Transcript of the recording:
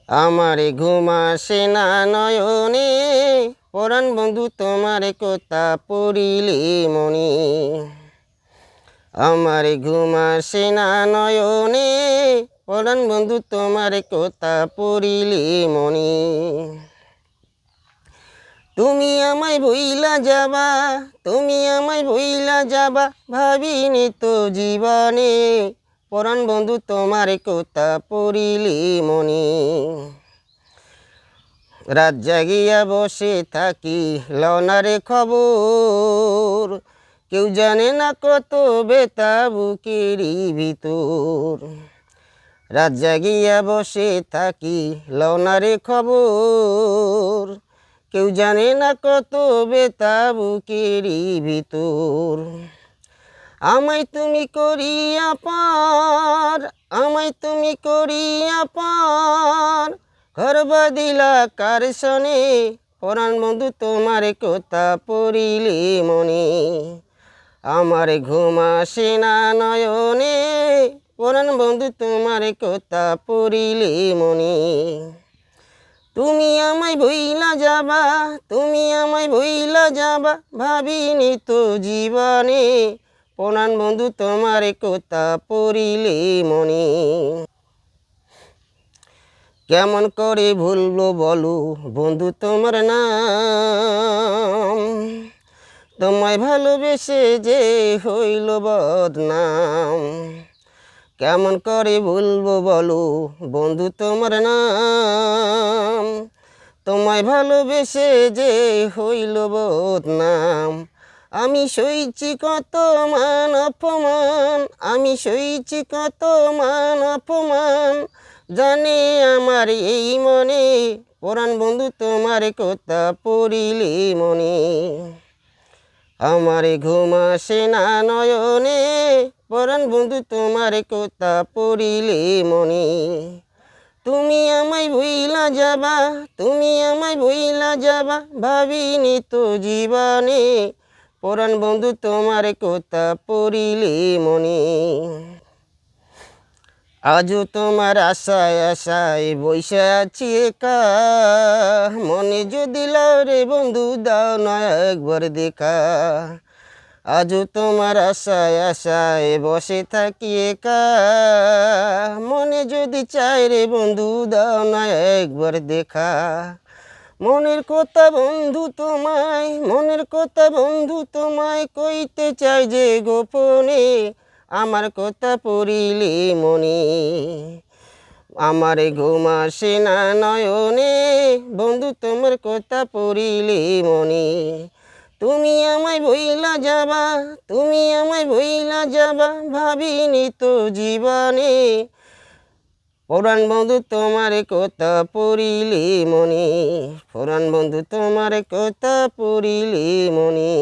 আমারে ঘুম আসে না নয়নে, পরাণ বন্ধু তোমার কথা পড়িলে মনি। আমারে ঘুম আসে না নয়নে, পরাণ বন্ধু তোমার কথা পড়িলে মনি। তুমি আমায় ভুইলা যাবা, তুমি আমায় ভুইলা যাবা, ভাবিনি তো জীবনে, পরাণ বন্ধু তোমার কথা পড়িলে মনি। রাত জাগিয়া বসে থাকি লনারে খবর, কেউ জানে না কত বেতা বুকেরই ভিতর। রাত জাগিয়া বসে থাকি লনারে খবর, কেউ জানে না কত বেতা বুকেরই ভিতর। আমায় তুমি করিয়া পার, আমায় তুমি করিয়া পার, ঘর বাঁধিলা কার সনে, পরাণ বন্ধু তোমার কথা পড়িলে মনে। আমার ঘুম আসে না নয়নে, পরাণ বন্ধু তোমার কথা পড়িলে মনে। তুমি আমায় ভুইলা যাবা, তুমি আমায় ভুইলা যাবা, ভাবিনি তো জীবনে, পরাণ বন্ধু তোমার কথা পড়িলে মনে। কেমন করে ভুলবো বলো বন্ধু তোমার নাম, তোমায় ভালোবেসে যে হইল বদনাম। কেমন করে ভুলবো বলো বন্ধু তোমার নাম, তোমায় ভালোবেসে যে হইল বদনাম। আমি সইছি কত মান অপমান, আমি সইছি কত মান অপমান, জানে আমার এই মনে, পরাণ বন্ধু তোমার কথা পড়িলে মনে। আমারে ঘুম আসে না নয়নে, পরাণ বন্ধু তোমার কথা পড়িলে মনে। তুমি আমায় ভুইলা যাবা, তুমি আমায় ভুইলা যাবা, ভাবিনি তো জীবনে, পরাণ বন্ধু তোমার কথা পড়িলে মনে। আজও তোমার আশায় আশায় বইসা আছি একা, মনে যদি লাও রে বন্ধু দাও না একবার দেখা। আজও তোমার আশায় আশায় বসে থাকি একা, মনে যদি চাই রে বন্ধু দাও না একবার দেখা। মনের কথা বন্ধু তোমায়, মনের কথা বন্ধু তোমায় কইতে চাই যে গোপনে, আমার কথা পড়িলে মনে। আমারে ঘুম আসে না নয়নে, বন্ধু তোমার কথা পড়িলে মনে। তুমি আমায় ভুইলা যাবা, তুমি আমায় ভুইলা যাবা, ভাবিনি তো জীবনে, পরাণ বন্ধু তোমার কথা পড়িলে মনে। পরাণ বন্ধু তোমার কথা পড়িলে মনে।